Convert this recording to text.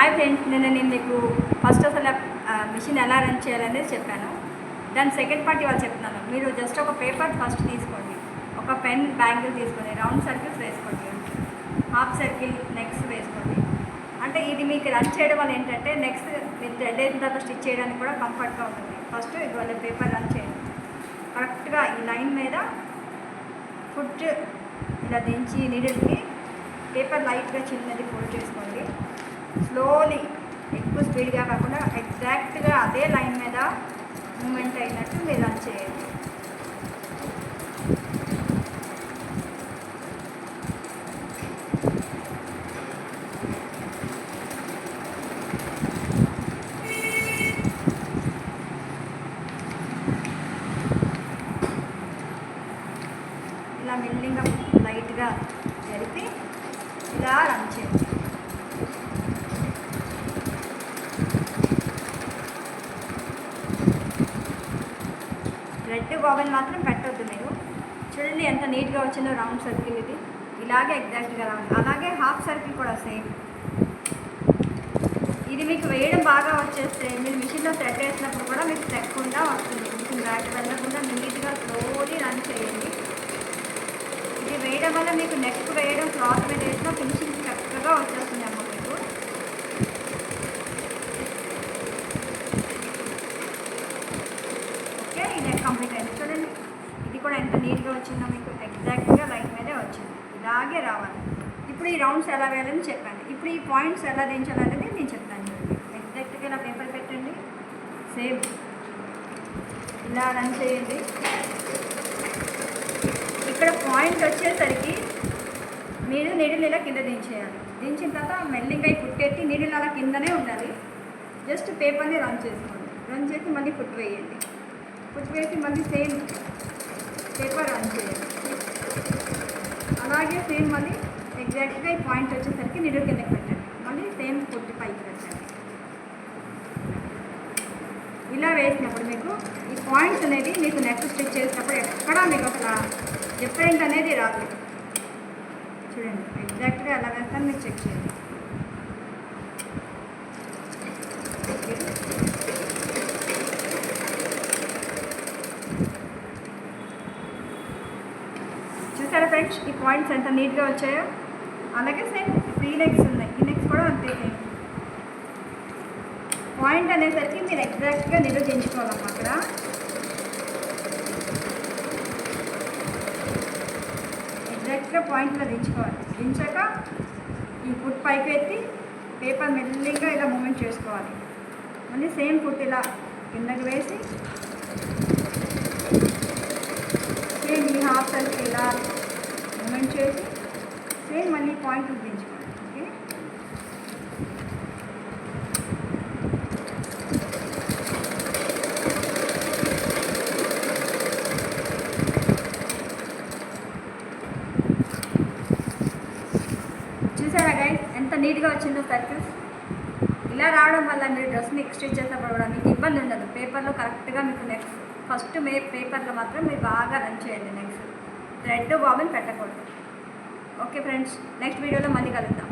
Hi friends, నేను మీకు first అసలు మిషన్ ఎలా రన్ చేయాలనేది చెప్పాను. దాని సెకండ్ పార్ట్ ఇవాళ చెప్తున్నాను. మీరు జస్ట్ ఒక పేపర్ ఫస్ట్ తీసుకోండి, ఒక పెన్ బ్యాంగిల్ తీసుకొని రౌండ్ సర్కిల్స్ వేసుకోండి, హాఫ్ సర్కిల్ నెక్స్ట్ వేసుకోండి. అంటే ఇది మీకు రన్ చేయడం వల్ల ఏంటంటే నెక్స్ట్ మీరు థ్రెడ్ అయిన తర్వాత స్టిచ్ చేయడానికి కూడా కంఫర్ట్గా ఉంటుంది. ఫస్ట్ ఇవాళ పేపర్ రన్ చేయండి. కరెక్ట్గా ఈ లైన్ మీద ఫుట్ ఇలా దించి నీడిల్కి పేపర్ లైట్గా చిన్నది ఫోల్డ్ చేసుకోండి. స్లోలీ, ఎక్కువ స్పీడ్గా కాకుండా ఎగ్జాక్ట్గా అదే లైన్ మీద మూమెంట్ అయినట్టు మీరు రన్ చేయండి. ఇలా మెల్లిగా లైట్గా జరిపి ఇలా రన్ చేయండి. రెడ్ బాబన్ మాత్రం పెట్టవద్దు మీరు. చూడండి ఎంత నీట్గా వచ్చిందో రౌండ్ సర్కిల్. ఇది ఇలాగే ఎగ్జాక్ట్గా రావాలి. అలాగే హాఫ్ సర్కిల్ కూడా సేమ్. ఇది మీకు వేయడం బాగా వచ్చేస్తే మీరు మిషన్లో థ్రెడ్ వేసినప్పుడు కూడా మీకు తెక్కకుండా వస్తుంది. మిషన్ బ్యాక్ వెళ్ళకుండా నీట్గా స్లోలీ రన్ చేయండి. ఇది వేయడం వల్ల మీకు నెక్స్ట్ వేయడం క్లాత్ మీద వేసినా ఫినిషింగ్ చక్కగా వచ్చేస్తుంది అమ్మ మీకు. ఓకే, ఇది కంప్లీట్ అయింది. చూడండి ఇది కూడా ఎంత నీట్గా వచ్చిందో మీకు. ఎగ్జాక్ట్గా లైన్ మీదే వచ్చింది. ఇలాగే రావాలి. ఇప్పుడు ఈ రౌండ్స్ ఎలా వేయాలని చెప్పండి. ఇప్పుడు ఈ పాయింట్స్ ఎలా దించాలనేది నేను చెప్తాను. ఎగ్జాక్ట్గా ఇలా పేపర్ పెట్టండి. సేమ్ ఇలా రన్ చేయండి. ఇక్కడ పాయింట్ వచ్చేసరికి మీరు నీడిల్ ఇలా కింద దించేయాలి. దించిన తర్వాత మెల్లిగా పుట్టెత్తి నీడిల్ అలా కిందనే ఉండాలి. జస్ట్ పేపర్ని రన్ చేసుకోండి. రన్ చేసి మళ్ళీ ఫుట్ వేయండి. ఫుట్ వేసి మళ్ళీ సేమ్ పేపర్ రన్ చేయండి. అలాగే సేమ్ మళ్ళీ ఎగ్జాక్ట్గా ఈ పాయింట్ వచ్చేసరికి నీడిల్ కిందకి పెట్టండి. మళ్ళీ సేమ్ ఫుట్ పైకి పెట్టండి. ఇలా వేసినప్పుడు మీకు ఈ పాయింట్స్ అనేది మీకు నెక్ స్టిచ్ చేసినప్పుడు ఎక్కడా మీకు అసలు డిఫరెంట్ అనేది రాదు. చూడండి ఎగ్జాక్ట్గా ఎలా వేస్తాను మీరు చెక్ చేయండి. చూసారా ఫ్రెండ్స్ ఈ పాయింట్స్ ఎంత నీట్గా వచ్చాయో. అలాగే సేమ్ ఫ్రీ నెక్స్ ఉన్నాయి. ఈ నెక్స్ కూడా అంతే సేమ్. పాయింట్ అనేసరికి మీరు ఎగ్జాక్ట్గా నిరోధించుకోవాలమ్మా. అక్కడ ఎగ్జాక్ట్గా పాయింట్లో దించుకోవాలి. దించాక ఈ ఫుట్ పైకి ఎత్తి పేపర్ మెల్లిగా ఇలా మూమెంట్ చేసుకోవాలి. మళ్ళీ సేమ్ ఫుట్ ఇలా కిందకి వేసి సేమ్ ఈ హాఫ్ సర్కిల్ ఇలా మూమెంట్ చేసి సేమ్ మళ్ళీ పాయింట్ దించుకోవాలి. ఓకే, చూసారా గైస్ ఎంత నీట్గా వచ్చిందో సర్కిల్స్. ఇలా రావడం వల్ల మీరు డ్రెస్ని స్టిచ్ చేసినప్పుడు కూడా మీకు ఇబ్బంది ఉండదు. పేపర్లో కరెక్ట్గా మీకు నెక్స్ట్ ఫస్ట్ పేపర్లో మాత్రం మీరు బాగా రన్ చేయండి. నెక్స్ట్ థ్రెడ్ బాబిన్ పెట్టకూడదు. ఓకే ఫ్రెండ్స్, నెక్స్ట్ వీడియోలో మళ్ళీ కలుద్దాం.